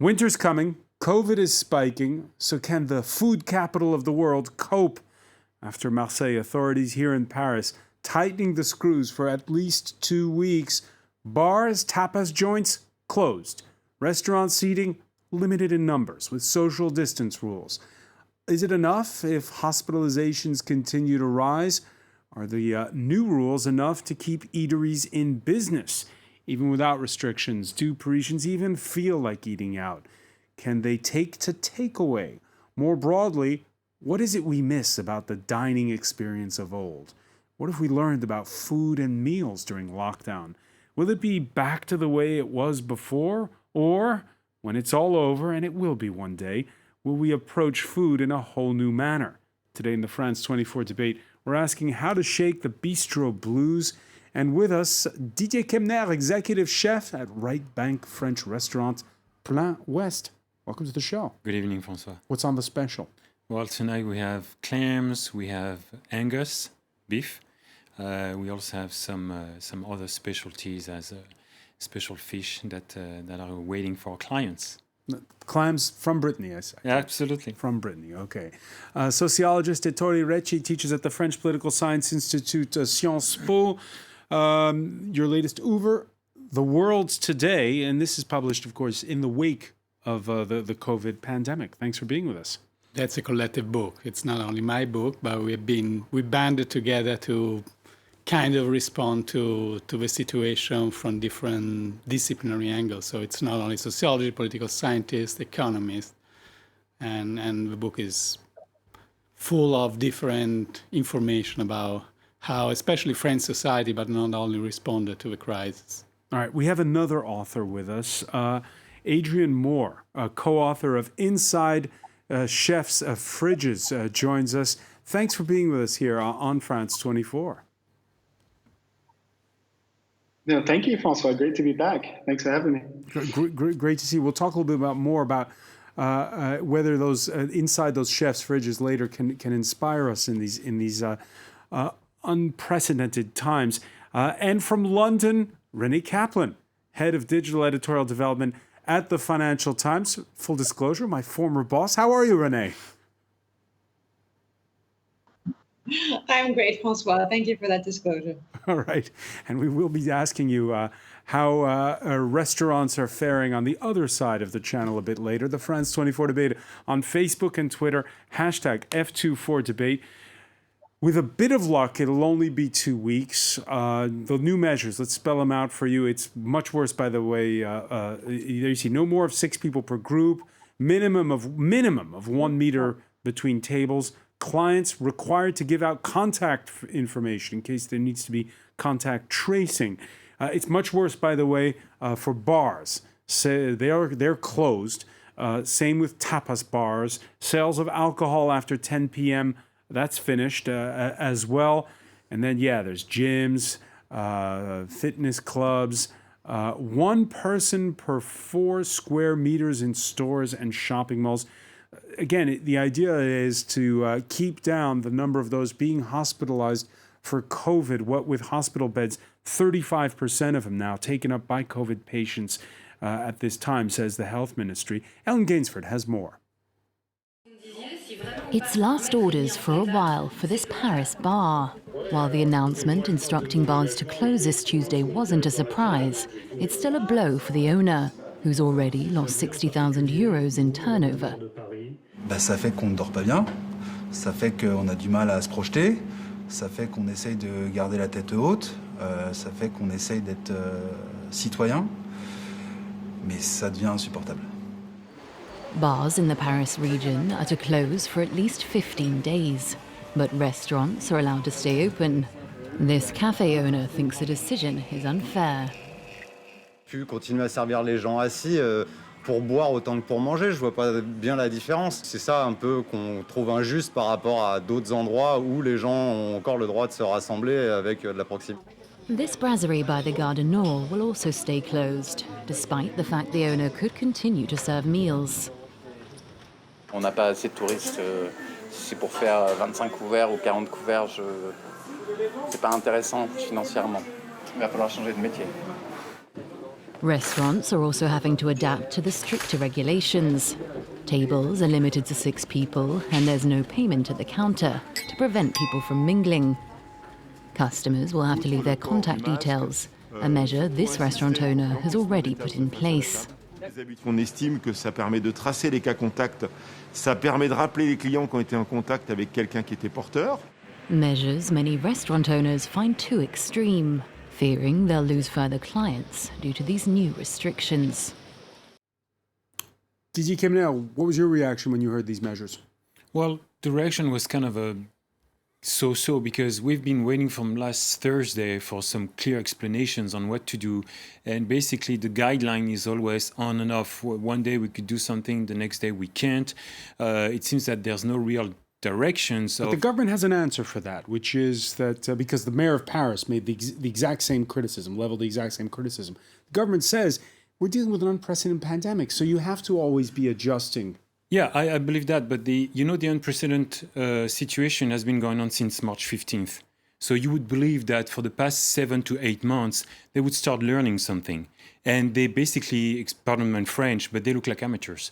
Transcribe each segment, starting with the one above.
Winter's coming, COVID is spiking, so can the food capital of the world cope? After Marseille, authorities here in Paris tightening the screws for at least 2 weeks, bars, tapas joints closed, restaurant seating limited in numbers with social distance rules. Is it enough if hospitalizations continue to rise? Are the new rules enough to keep eateries in business? Even without restrictions, do Parisians even feel like eating out? Can they take to takeaway? More broadly, what is it we miss about the dining experience of old? What have we learned about food and meals during lockdown? Will it be back to the way it was before? Or, when it's all over, and it will be one day, will we approach food in a whole new manner? Today in the France 24 debate, we're asking how to shake the bistro blues. And with us, Didier Kemner, executive chef at Right Bank French restaurant Plein Ouest. Welcome to the show. Good evening, François. What's on the special? Well, tonight we have clams, we have Angus beef. We also have some other specialties as special fish that are waiting for our clients. Clams from Brittany, I say. Yeah, absolutely. From Brittany, okay. Sociologist Ettore Recci teaches at the French Political Science Institute, Sciences Po. Your latest oeuvre, The World Today, and this is published, of course, in the wake of the COVID pandemic. Thanks for being with us. That's a collective book. It's not only my book, but we banded together to kind of respond to the situation from different disciplinary angles. So it's not only sociology, political scientists, economists, and the book is full of different information about how, especially French society, but not only responded to the crisis. All right, we have another author with us, Adrian Moore, a co-author of Inside Chefs' Fridges, joins us. Thanks for being with us here on France 24. No, thank you, Francois. Great to be back. Thanks for having me. Great to see you. We'll talk a little bit more about whether those inside those chefs' fridges later can inspire us in these unprecedented times. And from London, René Kaplan, head of digital editorial development at the Financial Times. Full disclosure, my former boss. How are you, René? I'm great, Francois. Thank you for that disclosure. All right. And we will be asking you how restaurants are faring on the other side of the channel a bit later. The France 24 debate on Facebook and Twitter, hashtag F24debate. With a bit of luck, it'll only be 2 weeks. The new measures, let's spell them out for you. It's much worse, by the way. There you see no more of 6 people per group, minimum of 1 meter between tables. Clients required to give out contact information in case there needs to be contact tracing. It's much worse, by the way, for bars. So they're closed. Same with tapas bars. Sales of alcohol after 10 p.m., that's finished as well. And then, there's gyms, fitness clubs. 1 person per 4 square meters in stores and shopping malls. Again, the idea is to keep down the number of those being hospitalized for COVID. What with hospital beds, 35% of them now taken up by COVID patients at this time, says the health ministry. Ellen Gainsford has more. It's last orders for a while for this Paris bar. While the announcement instructing bars to close this Tuesday wasn't a surprise, it's still a blow for the owner, who's already lost 60,000 euros in turnover. Ça fait qu'on ne dort pas bien, ça fait qu'on a du mal à se projeter, ça fait qu'on essaye de garder la tête haute, ça fait qu'on essaye d'être citoyen, mais ça devient insupportable. Bars in the Paris region are to close for at least 15 days, but restaurants are allowed to stay open. This cafe owner thinks the decision is unfair. Puis continuer à servir les gens assis pour boire autant que pour manger, je vois pas bien la différence. C'est ça un peu qu'on trouve injuste par rapport à d'autres endroits où les gens ont encore le droit de se rassembler avec de la proximité. This brasserie by the Gare du Nord will also stay closed, despite the fact the owner could continue to serve meals. On n'a pas assez de touristes. Si c'est pour faire 25 couverts ou 40 couverts, c'est pas intéressant financièrement. Il va falloir changer de métier. Restaurants are also having to adapt to the stricter regulations. Tables are limited to 6 people, and there's no payment at the counter to prevent people from mingling. Customers will have to leave their contact details, a measure this restaurant owner has already put in place. On estime que ça permet de tracer les cas contacts, ça permet de rappeler les clients qui ont été en contact avec quelqu'un qui était porteur. Measures many restaurant owners find too extreme, fearing they'll lose further clients due to these new restrictions. Didier Kemner, what was your reaction when you heard these measures? Well, the reaction was kind of a so-so because we've been waiting from last Thursday for some clear explanations on what to do. And basically the guideline is always on and off. One day we could do something, the next day we can't. It seems that there's no real direction. So But the government has an answer for that, which is that because the mayor of Paris made the exact same criticism, leveled the exact same criticism. The government says we're dealing with an unprecedented pandemic, so you have to always be adjusting. Yeah, I believe that. But the unprecedented situation has been going on since March 15th. So you would believe that for the past 7 to 8 months, they would start learning something. And they basically, pardon my French, but they look like amateurs.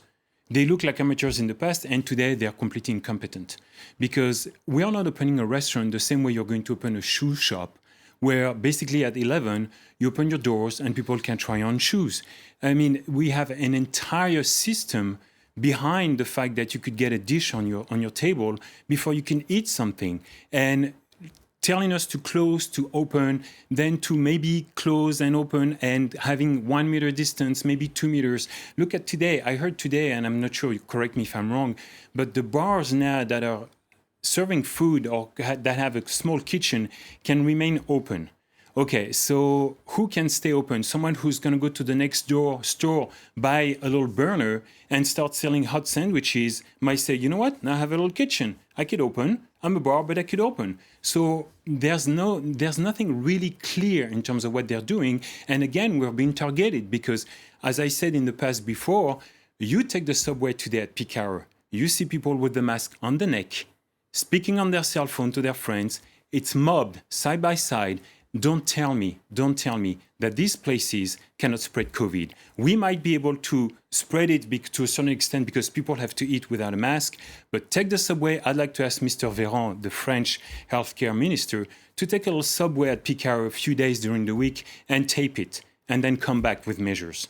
They look like amateurs in the past, and today they are completely incompetent. Because we are not opening a restaurant the same way you're going to open a shoe shop, where basically at 11, you open your doors and people can try on shoes. I mean, we have an entire system behind the fact that you could get a dish on your table before you can eat something. And telling us to close, to open, then to maybe close and open and having 1 meter distance, maybe 2 meters. Look at today. I heard today, and I'm not sure, you correct me if I'm wrong, but the bars now that are serving food or that have a small kitchen can remain open. Okay, so who can stay open? Someone who's going to go to the next door store, buy a little burner, and start selling hot sandwiches might say, you know what? Now I have a little kitchen. I could open. I'm a bar, but I could open. So there's nothing really clear in terms of what they're doing. And again, we're being targeted because, as I said in the past before, you take the subway today at peak hour. You see people with the mask on the neck, speaking on their cell phone to their friends. It's mobbed side by side. Don't tell me that these places cannot spread COVID. We might be able to spread it to a certain extent because people have to eat without a mask. But take the subway. I'd like to ask Mr. Véran, the French healthcare minister, to take a little subway at peak hour a few days during the week and tape it and then come back with measures.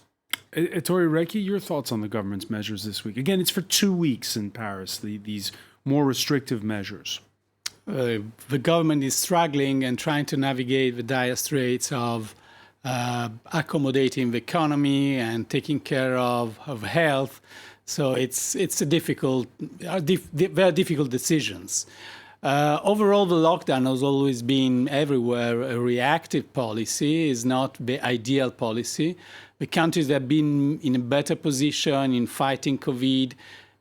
Ettore Recchi, your thoughts on the government's measures this week? Again, it's for 2 weeks in Paris, these more restrictive measures. The government is struggling and trying to navigate the dire straits of accommodating the economy and taking care of health. So it's a very difficult decisions. Overall, the lockdown has always been everywhere a reactive policy, is not the ideal policy. The countries that have been in a better position in fighting COVID,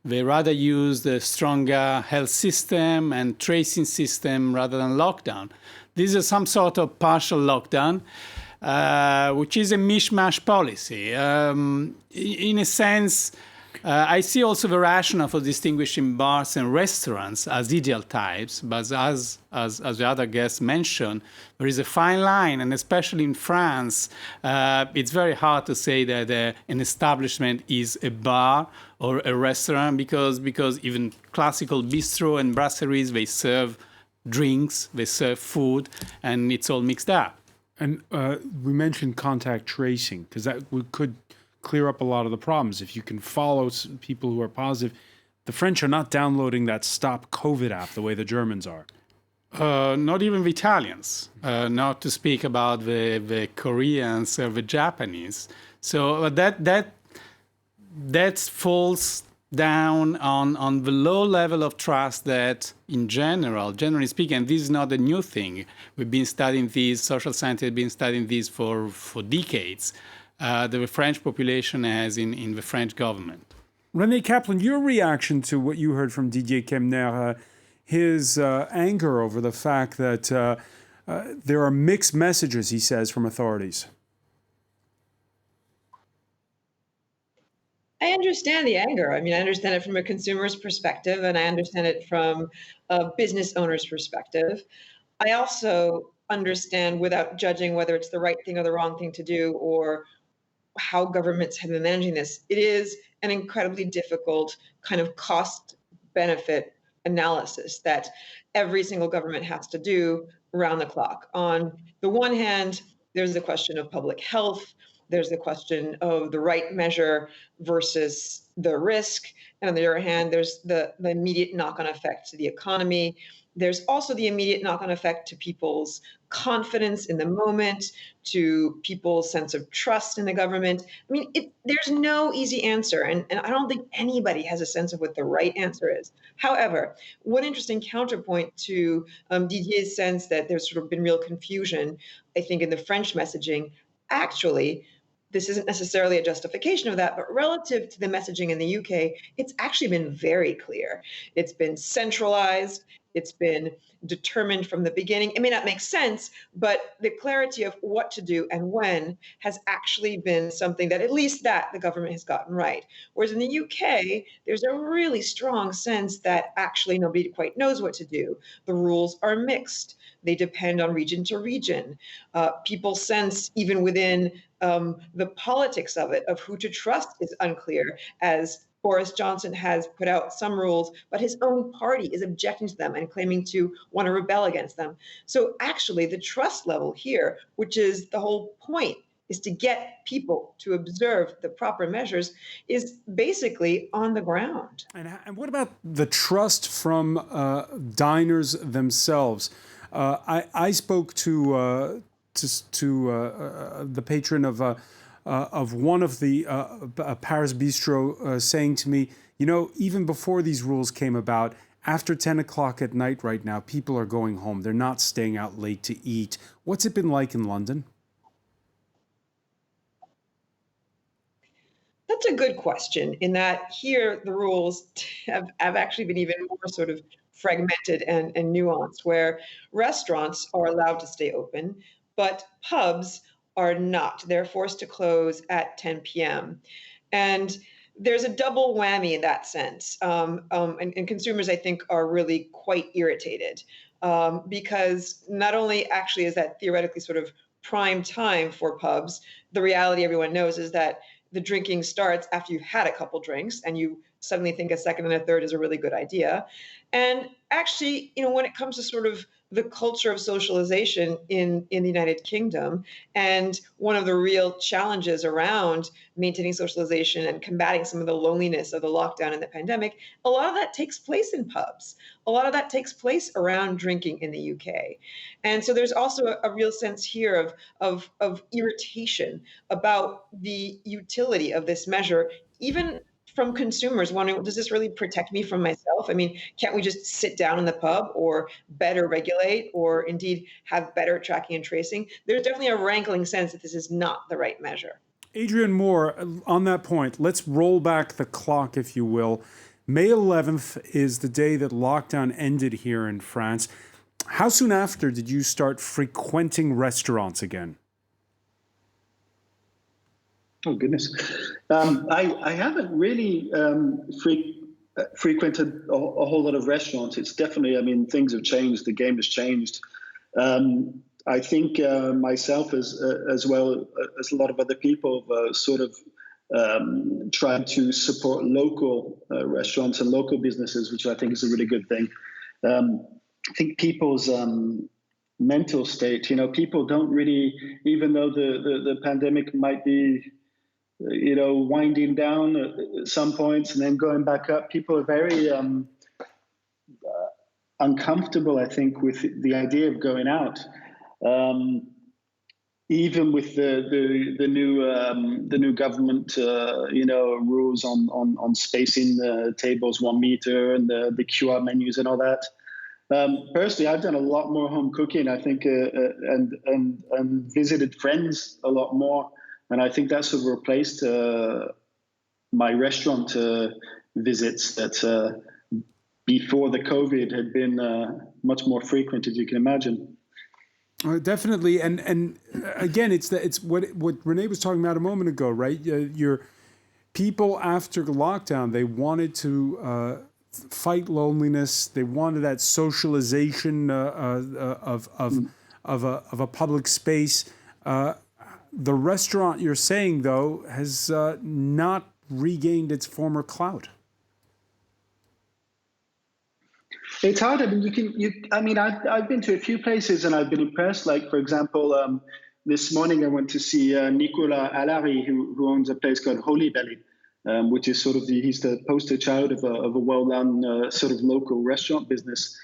they rather use the stronger health system and tracing system rather than lockdown. This is some sort of partial lockdown, which is a mishmash policy. In a sense, I see also the rationale for distinguishing bars and restaurants as ideal types, but as the other guests mentioned, there is a fine line, and especially in France, it's very hard to say that an establishment is a bar or a restaurant because even classical bistro and brasseries, they serve drinks, they serve food, and it's all mixed up. And we mentioned contact tracing, because that could clear up a lot of the problems. If you can follow people who are positive, the French are not downloading that Stop COVID app the way the Germans are. Not even the Italians, not to speak about the Koreans or the Japanese. So that falls down on the low level of trust that, generally speaking, and this is not a new thing. We've been studying this, social scientists have been studying this for decades. The French population has in the French government. René Kaplan, your reaction to what you heard from Didier Kemner, his anger over the fact that there are mixed messages, he says, from authorities. I understand the anger. I mean, I understand it from a consumer's perspective, and I understand it from a business owner's perspective. I also understand, without judging whether it's the right thing or the wrong thing to do, or how governments have been managing this, it is an incredibly difficult kind of cost benefit analysis that every single government has to do around the clock. On the one hand, there's the question of public health, there's the question of the right measure versus the risk. And on the other hand, there's the immediate knock-on effect to the economy. There's also the immediate knock-on effect to people's confidence in the moment, to people's sense of trust in the government. I mean, there's no easy answer, and I don't think anybody has a sense of what the right answer is. However, one interesting counterpoint to Didier's sense that there's sort of been real confusion, I think, in the French messaging, actually, this isn't necessarily a justification of that, but relative to the messaging in the UK, it's actually been very clear. It's been centralized. It's been determined from the beginning. It may not make sense, but the clarity of what to do and when has actually been something that at least that the government has gotten right. Whereas in the UK, there's a really strong sense that actually nobody quite knows what to do. The rules are mixed. They depend on region to region. People sense even within the politics of it, of who to trust, is unclear, as Boris Johnson has put out some rules, but his own party is objecting to them and claiming to want to rebel against them. So actually, the trust level here, which is the whole point, is to get people to observe the proper measures, is basically on the ground. And what about the trust from diners themselves? I spoke to the patron of one of the Paris bistro saying to me, you know, even before these rules came about, after 10 o'clock at night right now, people are going home. They're not staying out late to eat. What's it been like in London? That's a good question, in that here the rules have actually been even more sort of fragmented and nuanced, where restaurants are allowed to stay open, but pubs are not. They're forced to close at 10 p.m. And there's a double whammy in that sense. And consumers, I think, are really quite irritated because not only actually is that theoretically sort of prime time for pubs, the reality everyone knows is that the drinking starts after you've had a couple drinks and you suddenly think a second and a third is a really good idea. And actually, you know, when it comes to sort of the culture of socialization in the United Kingdom, and one of the real challenges around maintaining socialization and combating some of the loneliness of the lockdown and the pandemic, a lot of that takes place in pubs. A lot of that takes place around drinking in the UK. And so there's also a real sense here of irritation about the utility of this measure, even from consumers wondering, does this really protect me from myself? I mean, can't we just sit down in the pub or better regulate or indeed have better tracking and tracing? There's definitely a rankling sense that this is not the right measure. Adrian Moore, on that point, let's roll back the clock, if you will. May 11th is the day that lockdown ended here in France. How soon after did you start frequenting restaurants again? Oh, goodness. I haven't really frequented a whole lot of restaurants. It's definitely, I mean, things have changed. The game has changed. I think myself, as well as a lot of other people, sort of tried to support local restaurants and local businesses, which I think is a really good thing. I think people's mental state, you know, people don't really, even though the pandemic might be, you know, winding down at some points and then going back up, people are very uncomfortable, I think, with the idea of going out. Even with the new government, you know, rules on spacing the tables 1 meter and the QR menus and all that. Personally, I've done a lot more home cooking, I think, and visited friends a lot more. And I think that's sort of replaced my restaurant visits that before the COVID had been much more frequent, as you can imagine. Definitely, and again, it's what Renee was talking about a moment ago, right? Your people after lockdown, they wanted to fight loneliness. They wanted that socialization of a public space. The restaurant, you're saying, though, has not regained its former clout. It's hard. I mean, I've been to a few places and I've been impressed. Like, for example, this morning I went to see Nicolas Allary, who owns a place called Holy Belly, which is sort of he's the poster child of a well-done sort of local restaurant business.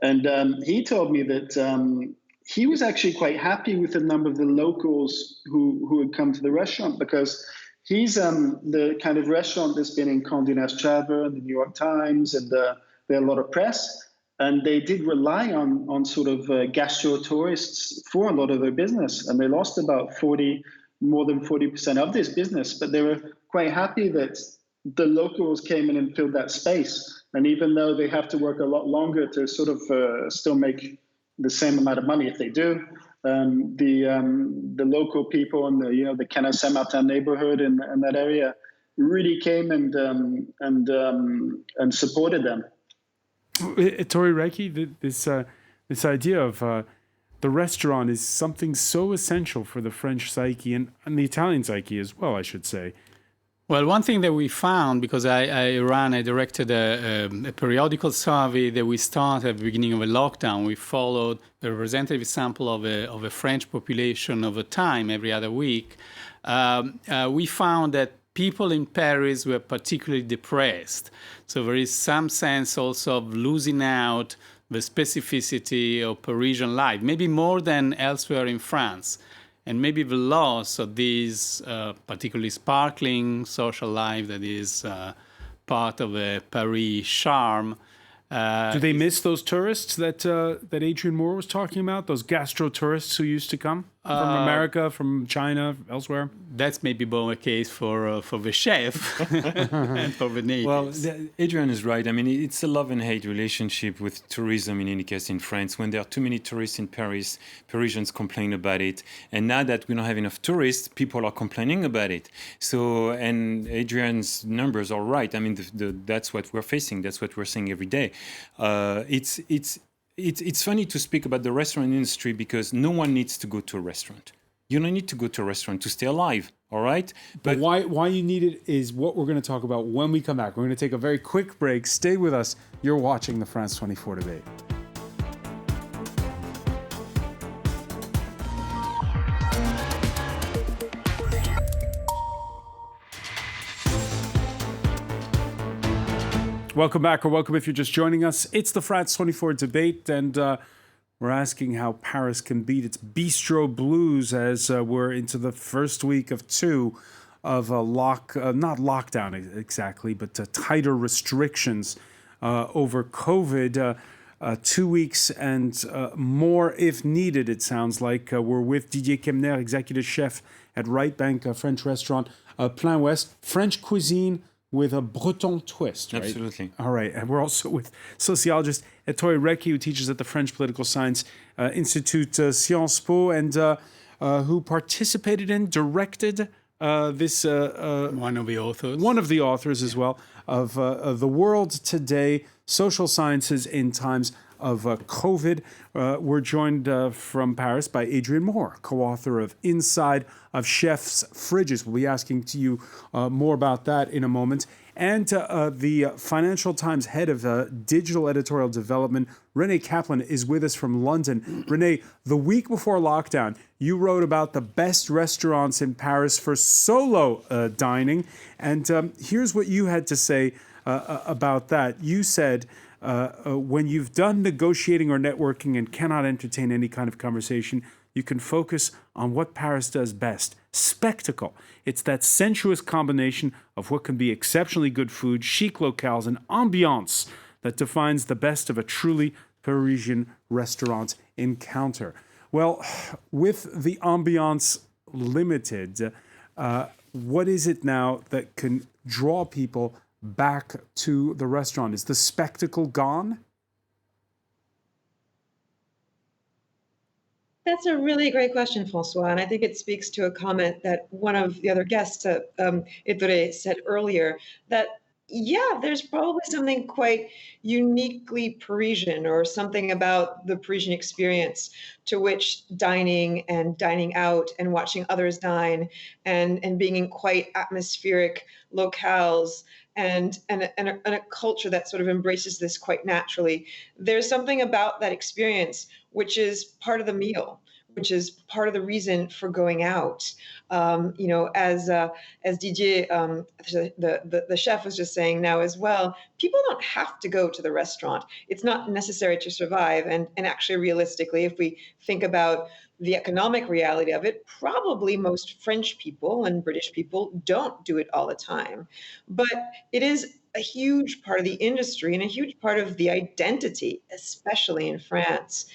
And he told me that he was actually quite happy with the number of the locals who had come to the restaurant, because he's the kind of restaurant that's been in Condé Nast Traveler and the New York Times, and there are a lot of press. And they did rely on sort of gastro tourists for a lot of their business, and they lost about more than 40% of this business. But they were quite happy that the locals came in and filled that space. And even though they have to work a lot longer to sort of still make the same amount of money, if they do, the local people in the Canal Saint-Martin neighborhood and that area really came and supported them. Tori Reiki, this idea of the restaurant is something so essential for the French psyche and the Italian psyche as well, I should say. Well, one thing that we found, because I directed a periodical survey that we started at the beginning of a lockdown. We followed a representative sample of a French population over time, every other week. We found that people in Paris were particularly depressed. So there is some sense also of losing out the specificity of Parisian life, maybe more than elsewhere in France. And maybe the loss of this particularly sparkling social life that is part of a Paris charm. Do they miss those tourists that Adrian Moore was talking about? Those gastro tourists who used to come from America, from China, elsewhere? That's maybe more a case for the chef and for the natives. Well, Adrian is right. I mean, it's a love and hate relationship with tourism, in any case, in France. When there are too many tourists in Paris, Parisians complain about it. And now that we don't have enough tourists, people are complaining about it. So, and Adrian's numbers are right. I mean, that's what we're facing. That's what we're seeing every day. It's funny to speak about the restaurant industry because no one needs to go to a restaurant. You don't need to go to a restaurant to stay alive, all right? But why you need it is what we're going to talk about when we come back. We're going to take a very quick break. Stay with us. You're watching the France 24 debate. Welcome back, or welcome if you're just joining us. It's the France 24 debate, and we're asking how Paris can beat its bistro blues as we're into the first week of two of a not lockdown exactly, but tighter restrictions over COVID. 2 weeks and more if needed, it sounds like. We're with Didier Kemner, executive chef at Right Bank, a French restaurant, Plein Ouest, French cuisine with a Breton twist, right? Absolutely. All right. And we're also with sociologist Tori Reiki, who teaches at the French Political Science Institute, Sciences Po, and who participated in, directed this... one of the authors. One of the authors as well of The World Today, Social Sciences in Times of COVID. We're joined from Paris by Adrian Moore, co-author of Inside of Chefs' Fridges. We'll be asking to you more about that in a moment. And the Financial Times head of digital editorial development, Renee Kaplan, is with us from London. Renee, the week before lockdown, you wrote about the best restaurants in Paris for solo dining. And here's what you had to say about that. You said, when you've done negotiating or networking and cannot entertain any kind of conversation, you can focus on what Paris does best: spectacle. It's that sensuous combination of what can be exceptionally good food, chic locales, and ambiance that defines the best of a truly Parisian restaurant encounter. Well, with the ambiance limited, what is it now that can draw people back to the restaurant? Is the spectacle gone? That's a really great question, Francois, and I think it speaks to a comment that one of the other guests, Ettore, said earlier, that Yeah, there's probably something quite uniquely Parisian or something about the Parisian experience to which dining and dining out and watching others dine and being in quite atmospheric locales and a culture that sort of embraces this quite naturally. There's something about that experience which is part of the meal, which is part of the reason for going out. As Didier, the chef, was just saying now as well, people don't have to go to the restaurant. It's not necessary to survive. And actually, realistically, if we think about the economic reality of it, probably most French people and British people don't do it all the time. But it is a huge part of the industry and a huge part of the identity, especially in France.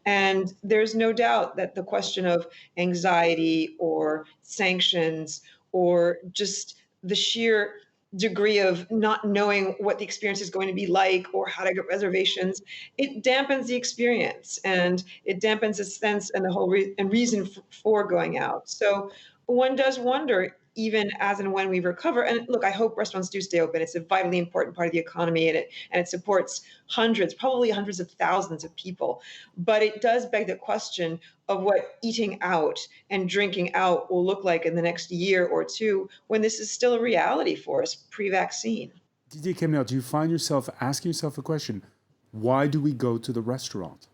And there's no doubt that the question of anxiety or sanctions or just the sheer degree of not knowing what the experience is going to be like or how to get reservations, it dampens the experience and it dampens the sense and the whole reason for going out. So one does wonder, even as and when we recover. And look, I hope restaurants do stay open. It's a vitally important part of the economy, and it supports hundreds, probably hundreds of thousands of people. But it does beg the question of what eating out and drinking out will look like in the next year or two when this is still a reality for us pre-vaccine. Didier Kemner, do you find yourself asking yourself a question? Why do we go to the restaurant?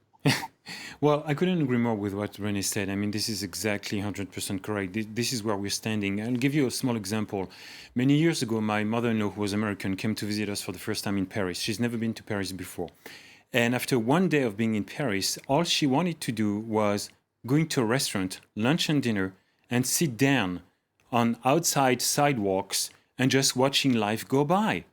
Well, I couldn't agree more with what René said. I mean, this is exactly 100% correct. This is where we're standing. I'll give you a small example. Many years ago, my mother-in-law, who was American, came to visit us for the first time in Paris. She's never been to Paris before. And after one day of being in Paris, all she wanted to do was going to a restaurant, lunch and dinner, and sit down on outside sidewalks and just watching life go by.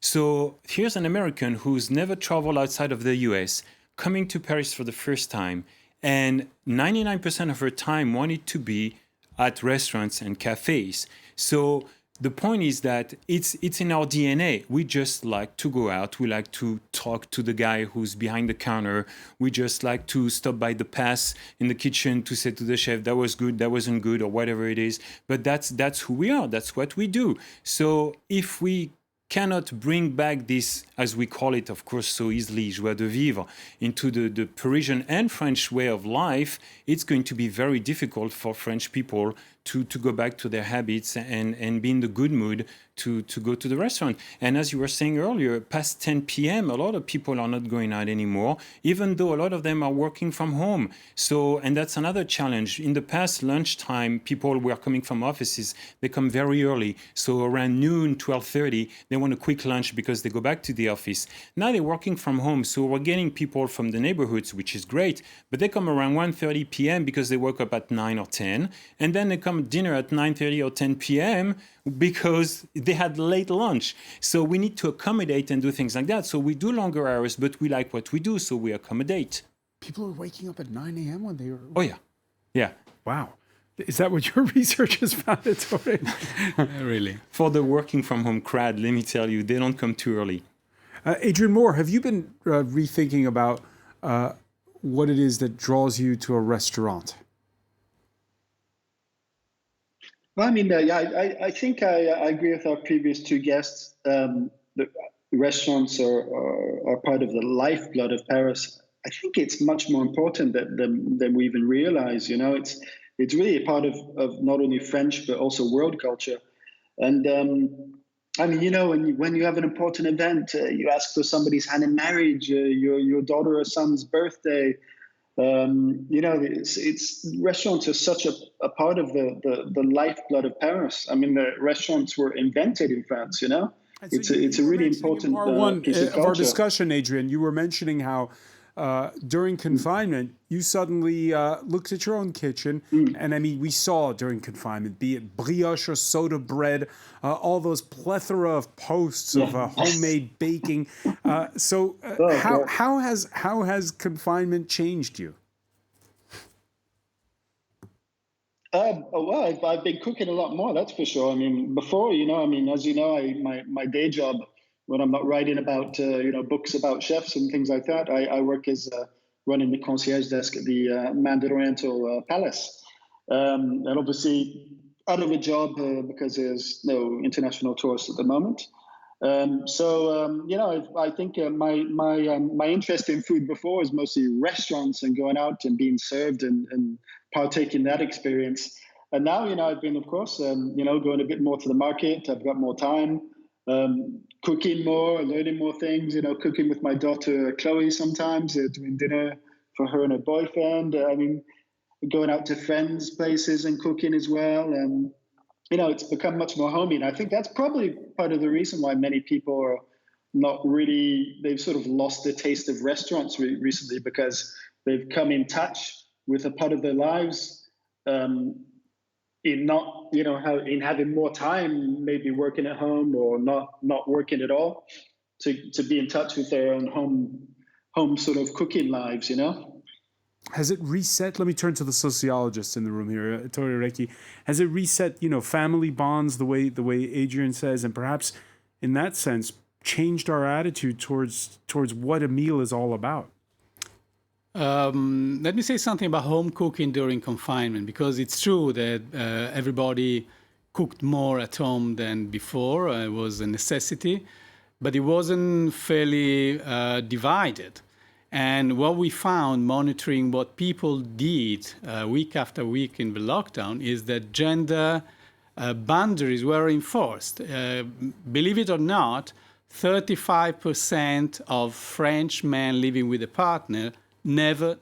So here's an American who's never traveled outside of the US, coming to Paris for the first time, and 99% of her time wanted to be at restaurants and cafes. So the point is that it's in our DNA. We just like to go out. We like to talk to the guy who's behind the counter. We just like to stop by the pass in the kitchen to say to the chef, that was good, that wasn't good, or whatever it is. But that's who we are. That's what we do. So if we cannot bring back this, as we call it, of course, so easily, joie de vivre, into the Parisian and French way of life, it's going to be very difficult for French people to go back to their habits and be in the good mood to go to the restaurant. And as you were saying earlier, past 10 p.m., a lot of people are not going out anymore, even though a lot of them are working from home. So, and that's another challenge. In the past, lunchtime, people were coming from offices, they come very early. So around noon, 12:30, they want a quick lunch because they go back to the office. Now they're working from home. So we're getting people from the neighborhoods, which is great, but they come around 1:30 p.m. because they woke up at 9 or 10. And then they come dinner at 9:30 or 10 p.m. because they had late lunch. So we need to accommodate and do things like that. So we do longer hours, but we like what we do, so we accommodate. People are waking up at 9 a.m. when they are... Oh, yeah. Yeah. Wow. Is that what your research has found? Really. For the working from home crowd, let me tell you, they don't come too early. Adrian Moore, have you been rethinking about what it is that draws you to a restaurant? Well, I mean, I think I agree with our previous two guests. The restaurants are part of the lifeblood of Paris. I think it's much more important than we even realize. You know, it's really a part of not only French but also world culture. And I mean, you know, when you have an important event, you ask for somebody's hand in marriage, your daughter or son's birthday. You know, it's restaurants are such a part of the lifeblood of Paris. I mean, the restaurants were invented in France. You know, it's a really important part one piece of culture. Of our discussion, Adrian, you were mentioning how during confinement you suddenly looked at your own kitchen, and I mean, we saw during confinement, be it brioche or soda bread, all those plethora of posts of homemade baking. How has confinement changed you? Well, I've been cooking a lot more, that's for sure. I mean, before, you know, I mean, as you know, my day job, when I'm not writing about, you know, books about chefs and things like that, I work as running the concierge desk at the Mandarin Oriental Palace. And obviously out of a job because there's no international tourists at the moment. I think my interest in food before was mostly restaurants and going out and being served and partaking in that experience. And now, I've been, of course, going a bit more to the market. I've got more time, cooking more, learning more things. Cooking with my daughter Chloe sometimes, doing dinner for her and her boyfriend. Going out to friends' places and cooking as well. It's become much more homey. And I think that's probably part of the reason why many people are they've sort of lost the taste of restaurants recently, because they've come in touch with a part of their lives in having more time, maybe working at home or not working at all, to be in touch with their own home sort of cooking lives, Has it reset? Let me turn to the sociologist in the room here, Tori Reiki. Has it reset, family bonds the way Adrian says, and perhaps in that sense changed our attitude towards what a meal is all about? Let me say something about home cooking during confinement, because it's true that everybody cooked more at home than before. It was a necessity, but it wasn't fairly divided. And what we found, monitoring what people did week after week in the lockdown, is that gender boundaries were enforced. Believe it or not, 35% of French men living with a partner never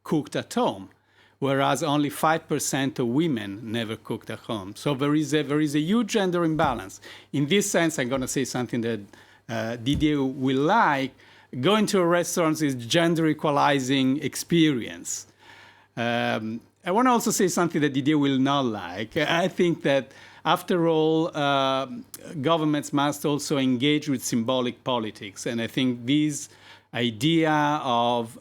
cooked at home, whereas only 5% of women never cooked at home. So there is a huge gender imbalance. In this sense, I'm going to say something that Didier will like. Going to a restaurant is gender equalizing experience. I want to also say something that Didier will not like. I think that, after all, governments must also engage with symbolic politics. And I think this idea of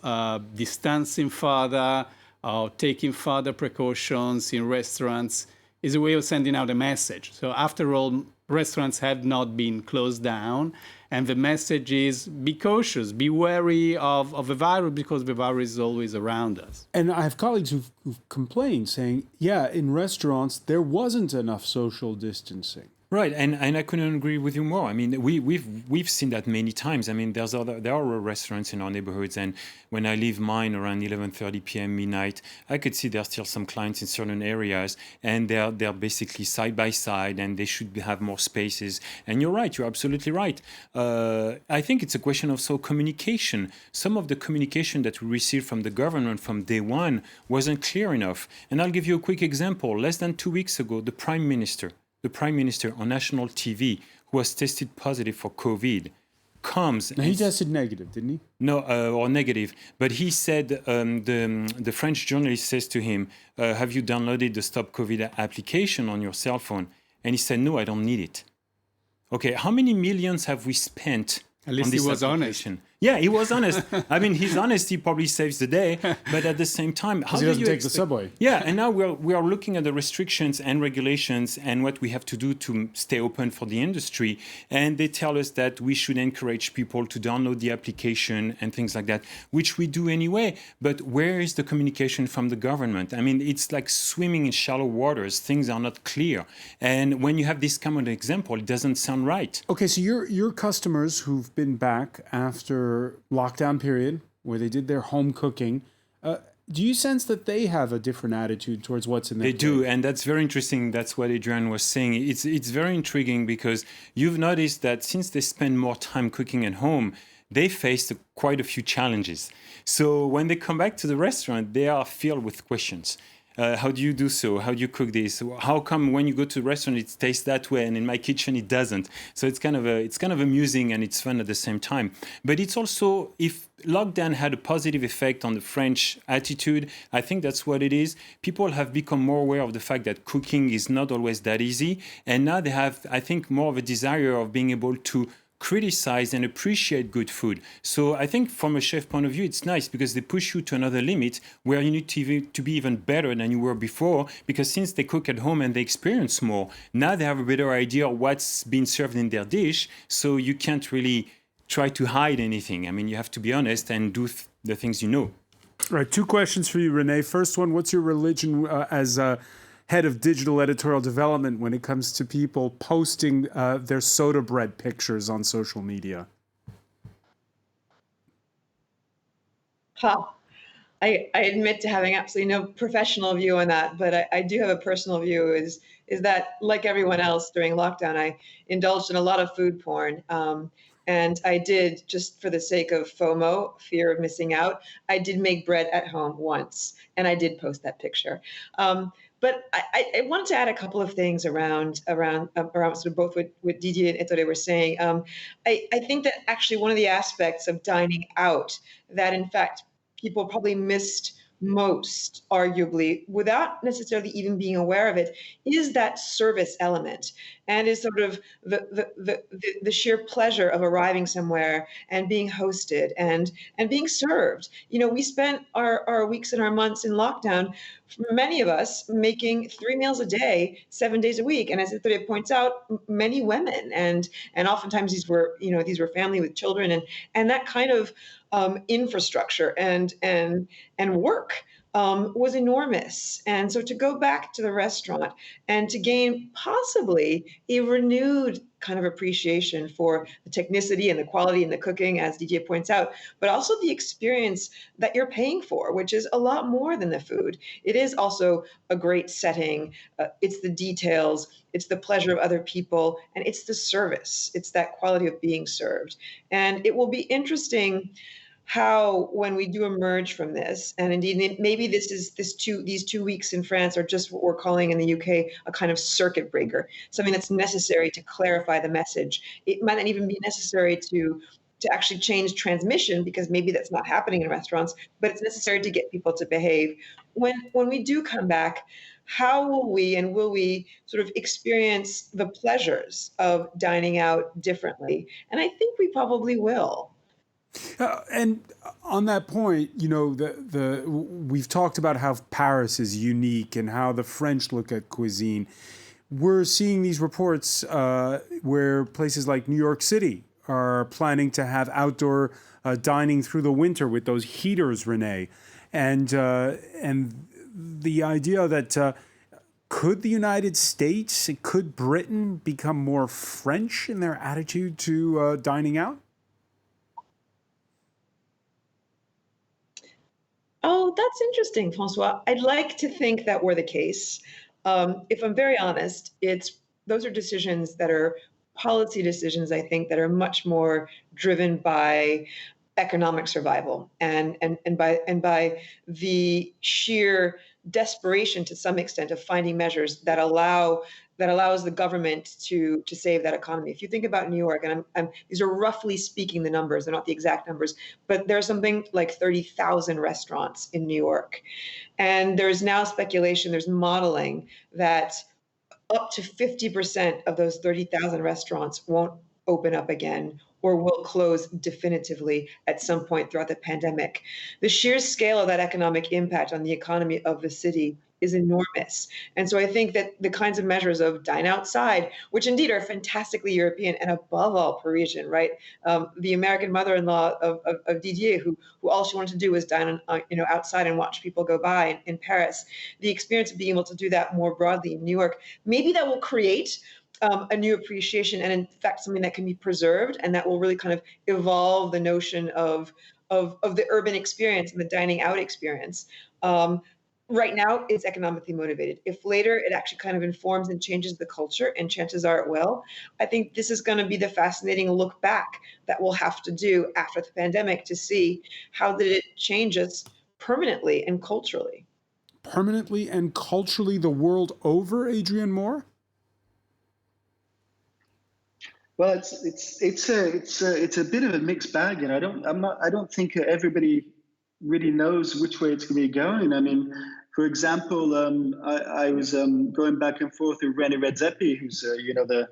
distancing further, of taking further precautions in restaurants, is a way of sending out a message. So after all, restaurants have not been closed down. And the message is, be cautious, be wary of the virus, because the virus is always around us. And I have colleagues who've complained, saying, in restaurants, there wasn't enough social distancing. Right, and I couldn't agree with you more. I mean, we've seen that many times. I mean, there are restaurants in our neighborhoods, and when I leave mine around 11:30 p.m. midnight, I could see there are still some clients in certain areas, and they're basically side by side, and they should have more spaces. And you're right, you're absolutely right. I think it's a question of communication. Some of the communication that we received from the government from day one wasn't clear enough. And I'll give you a quick example. Less than 2 weeks ago, the Prime Minister on national TV, who was tested positive for COVID, comes. Now, he tested negative, didn't he? No, or negative. But he said, the French journalist says to him, have you downloaded the Stop COVID application on your cell phone? And he said, no, I don't need it. Okay, how many millions have we spent At least on this he was application? honest. Yeah, he was honest. I mean, his honesty probably saves the day, but at the same time, how he doesn't take the subway. Yeah, and now we are looking at the restrictions and regulations and what we have to do to stay open for the industry. And they tell us that we should encourage people to download the application and things like that, which we do anyway. But where is the communication from the government? I mean, it's like swimming in shallow waters. Things are not clear. And when you have this kind of example, it doesn't sound right. Okay, so your customers who've been back after lockdown period, where they did their home cooking, do you sense that they have a different attitude towards what's in their plate? They do, and that's very interesting. That's what Adrian was saying. It's very intriguing, because you've noticed that since they spend more time cooking at home, they faced quite a few challenges. So when they come back to the restaurant, they are filled with questions. How do you do so? How do you cook this? How come when you go to a restaurant it tastes that way, and in my kitchen it doesn't? So it's kind of amusing, and it's fun at the same time. But it's also, if lockdown had a positive effect on the French attitude, I think that's what it is. People have become more aware of the fact that cooking is not always that easy, and now they have, I think, more of a desire of being able to criticize and appreciate good food. So I think from a chef point of view, it's nice, because they push you to another limit where you need to be even better than you were before, because since they cook at home and they experience more, now they have a better idea of what's being served in their dish. So you can't really try to hide anything. I mean, you have to be honest and do the things you know. All right, 2 questions for you, Renee. First one, what's your religion as head of digital editorial development when it comes to people posting their soda bread pictures on social media? I admit to having absolutely no professional view on that, but I do have a personal view is that, like everyone else during lockdown, I indulged in a lot of food porn. And I did, just for the sake of FOMO, fear of missing out, I did make bread at home once, and I did post that picture. But I wanted to add a couple of things around sort of both what Didier and Ettore were saying. I think that actually one of the aspects of dining out that, in fact, people probably missed most, arguably, without necessarily even being aware of it, is that service element, and is sort of the sheer pleasure of arriving somewhere and being hosted and being served. You know, we spent our weeks and our months in lockdown, for many of us, making 3 meals a day, 7 days a week, and as Ettore points out, many women, and oftentimes these were family with children, and that kind of infrastructure and work was enormous. And so to go back to the restaurant and to gain possibly a renewed kind of appreciation for the technicity and the quality and the cooking, as Didier points out, but also the experience that you're paying for, which is a lot more than the food. It is also a great setting. It's the details, it's the pleasure of other people, and it's the service. It's that quality of being served. And it will be interesting how, when we do emerge from this, and indeed maybe these 2 weeks in France are just what we're calling in the UK a kind of circuit breaker, something that's necessary to clarify the message. It might not even be necessary to actually change transmission, because maybe that's not happening in restaurants, but it's necessary to get people to behave. When we do come back, how will we sort of experience the pleasures of dining out differently? And I think we probably will. And on that point, you know, we've talked about how Paris is unique and how the French look at cuisine. We're seeing these reports where places like New York City are planning to have outdoor dining through the winter with those heaters, Renee, and the idea that could the United States, could Britain become more French in their attitude to dining out? Oh, that's interesting, Francois. I'd like to think that were the case. If I'm very honest, those are decisions that are policy decisions, I think, that are much more driven by economic survival and by the sheer desperation, to some extent, of finding measures that allows the government to save that economy. If you think about New York, and these are roughly speaking the numbers, they're not the exact numbers, but there's something like 30,000 restaurants in New York. And there's now speculation, there's modeling that up to 50% of those 30,000 restaurants won't open up again or will close definitively at some point throughout the pandemic. The sheer scale of that economic impact on the economy of the city is enormous. And so I think that the kinds of measures of dine outside, which indeed are fantastically European and above all Parisian, right? The American mother-in-law of Didier, who all she wanted to do was dine outside and watch people go by in Paris. The experience of being able to do that more broadly in New York, maybe that will create a new appreciation, and in fact something that can be preserved, and that will really kind of evolve the notion of the urban experience and the dining out experience. Right now, it's economically motivated. If later it actually kind of informs and changes the culture, and chances are it will, I think this is going to be the fascinating look back that we'll have to do after the pandemic to see how did it change us permanently and culturally. Permanently and culturally the world over, Adrian Moore? Well, it's a bit of a mixed bag, and I don't think everybody really knows which way it's going to be going. I mean, for example, I was going back and forth with René Redzepi, who's the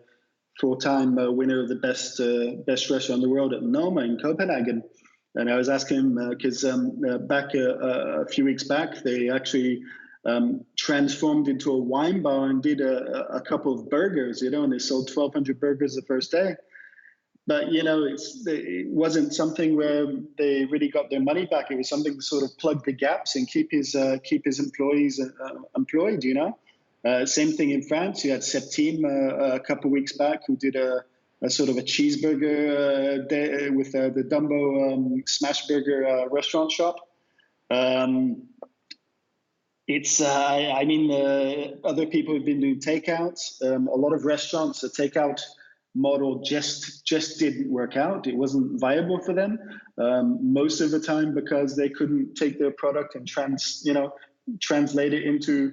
4-time winner of the best restaurant in the world at Noma in Copenhagen, and I was asking him because back a few weeks back they actually transformed into a wine bar and did a couple of burgers, and they sold 1,200 burgers the first day. But, it wasn't something where they really got their money back. It was something to sort of plug the gaps and keep his employees employed, Same thing in France. You had Septime a couple of weeks back who did a sort of a cheeseburger day with the Dumbo smash burger restaurant shop. Other people have been doing takeouts. A lot of restaurants, the takeout model just didn't work out. It wasn't viable for them most of the time because they couldn't take their product and translate it into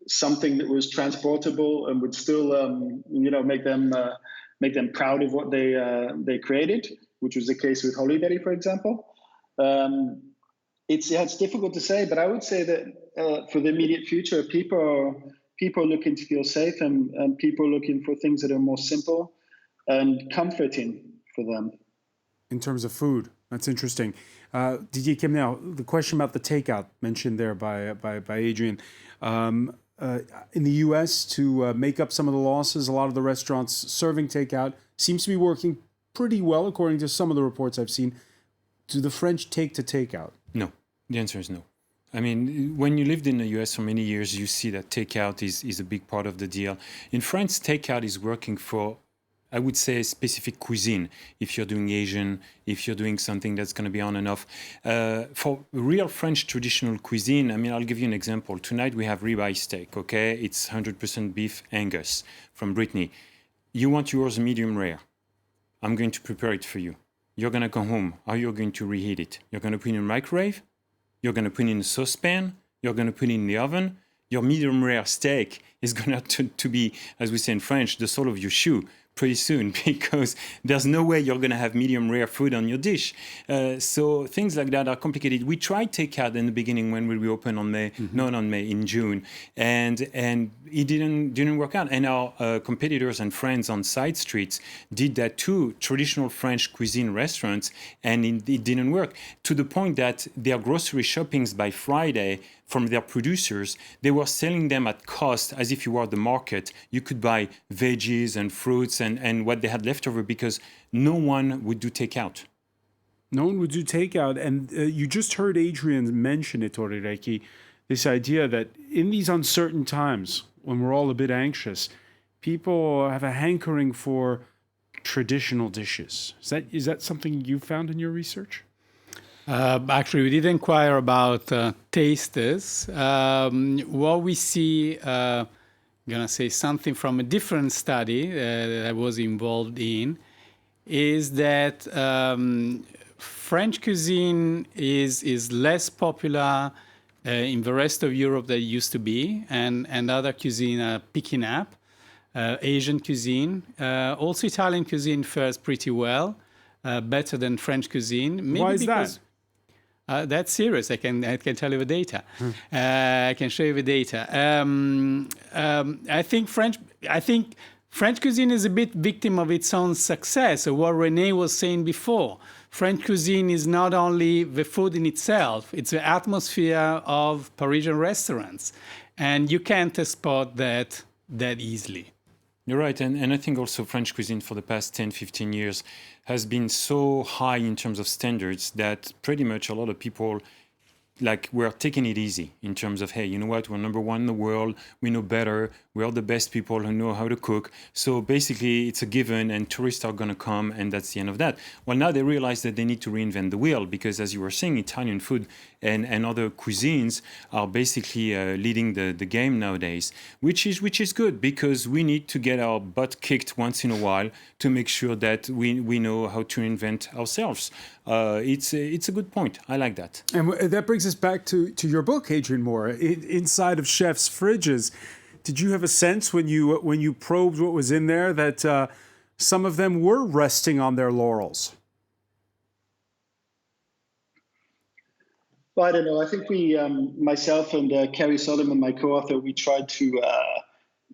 something that was transportable and would still make them proud of what they created, which was the case with Holiday, for example. It's difficult to say, but I would say that for the immediate future, people are looking to feel safe and people are looking for things that are more simple and comforting for them. In terms of food, that's interesting. Didier Kim, now the question about the takeout mentioned there by Adrian. In the U.S., to make up some of the losses, a lot of the restaurants serving takeout seems to be working pretty well, according to some of the reports I've seen. Do the French take to takeout? No, the answer is no. I mean, when you lived in the US for many years, you see that takeout is a big part of the deal. In France, takeout is working for, I would say, specific cuisine. If you're doing Asian, if you're doing something that's going to be on and off. For real French traditional cuisine, I mean, I'll give you an example. Tonight we have ribeye steak, okay? It's 100% beef Angus from Brittany. You want yours medium rare. I'm going to prepare it for you. You're going to come home. How are you going to reheat it? You're going to put it in a microwave. You're going to put it in a saucepan. You're going to put it in the oven. Your medium rare steak is going to be, as we say in French, the sole of your shoe pretty soon, because there's no way you're going to have medium rare food on your dish. So things like that are complicated. We tried takeout in the beginning when we reopened on May, not on May, in June, and it didn't work out. And our competitors and friends on side streets did that too, traditional French cuisine restaurants, and it didn't work, to the point that their grocery shoppings by Friday from their producers, they were selling them at cost as if you were the market. You could buy veggies and fruits and what they had left over, because no one would do takeout. No one would do takeout. And you just heard Adrian mention it, Torereki, this idea that in these uncertain times, when we're all a bit anxious, people have a hankering for traditional dishes. Is that something you found in your research? Actually, we did inquire about tasters. What we see, I'm going to say something from a different study that I was involved in, is that French cuisine is less popular in the rest of Europe than it used to be, and other cuisine are picking up. Asian cuisine. Also Italian cuisine fares pretty well, better than French cuisine. Maybe why is that? That's serious. I can tell you the data. I can show you the data. I think French cuisine is a bit victim of its own success. So what René was saying before, French cuisine is not only the food in itself; it's the atmosphere of Parisian restaurants, and you can't export that easily. You're right. And I think also French cuisine for the past 10, 15 years has been so high in terms of standards that pretty much a lot of people, like, we're taking it easy in terms of, hey, you know what, we're number one in the world, we know better, we're the best people who know how to cook. So basically it's a given and tourists are going to come and that's the end of that. Well, now they realize that they need to reinvent the wheel because, as you were saying, Italian food and other cuisines are basically leading the game nowadays, which is good because we need to get our butt kicked once in a while to make sure that we know how to reinvent ourselves. It's a good point. I like that. And that brings us back to your book, Adrian Moore, Inside of Chefs' Fridges. Did you have a sense when you probed what was in there that some of them were resting on their laurels? Well, I don't know. I think we, myself and Kerry Solomon, my co-author, we tried to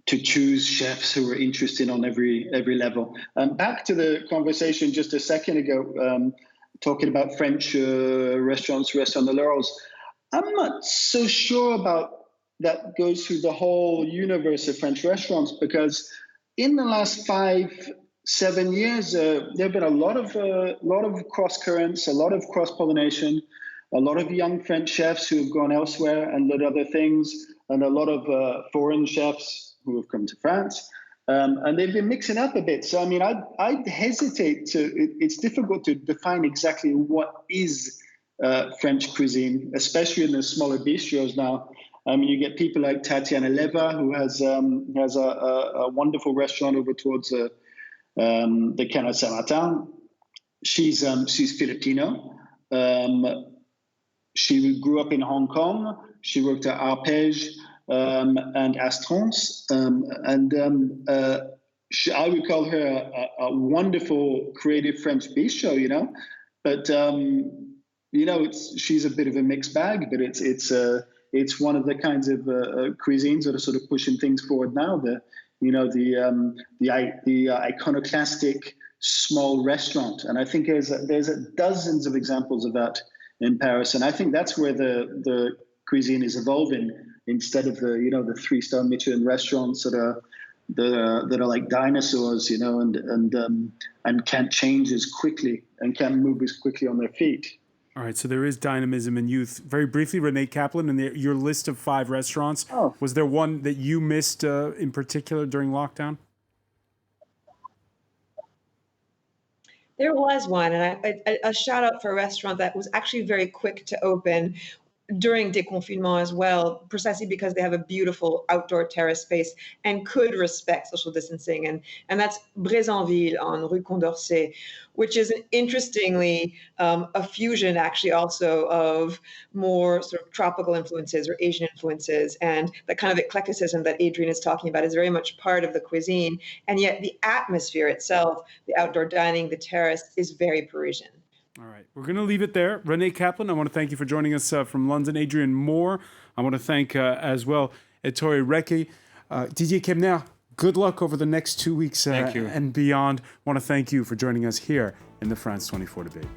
choose chefs who were interested on every level. Back to the conversation just a second ago, talking about French restaurants rest on the laurels. I'm not so sure about that goes through the whole universe of French restaurants, because in the last 5-7 years, there have been a lot of cross currents, a lot of cross pollination, a lot of young French chefs who have gone elsewhere and did other things. and a lot of foreign chefs who have come to France. And they've been mixing up a bit. So, I mean, I'd hesitate to, it's difficult to define exactly what is French cuisine, especially in the smaller bistros now. I mean, you get people like Tatiana Leva, who has a wonderful restaurant over towards the Canal Saint-Martin. She's Filipino. She grew up in Hong Kong. She worked at Arpège and Astrance. I would call her a wonderful creative French bistro, you know. But you know, she's a bit of a mixed bag. But it's one of the kinds of cuisines that are sort of pushing things forward now. The iconoclastic small restaurant, and I think there's dozens of examples of that in Paris, and I think that's where the cuisine is evolving, instead of the 3-star Michelin restaurants that are like dinosaurs, you know, and can't change as quickly and can't move as quickly on their feet. All right, so there is dynamism in youth. Very briefly, Renee Kaplan, in your list of 5 restaurants, was there one that you missed in particular during lockdown? There was one, and a shout out for a restaurant that was actually very quick to open during déconfinement as well, precisely because they have a beautiful outdoor terrace space and could respect social distancing. And that's Brézenville on Rue Condorcet, which is interestingly a fusion actually also of more sort of tropical influences or Asian influences. And the kind of eclecticism that Adrian is talking about is very much part of the cuisine. And yet the atmosphere itself, the outdoor dining, the terrace, is very Parisian. All right, we're going to leave it there. Renee Kaplan, I want to thank you for joining us from London. Adrian Moore, I want to thank as well Ettore Recchi. Didier Kemner, good luck over the next 2 weeks Thank you. and beyond. I want to thank you for joining us here in the France 24 debate.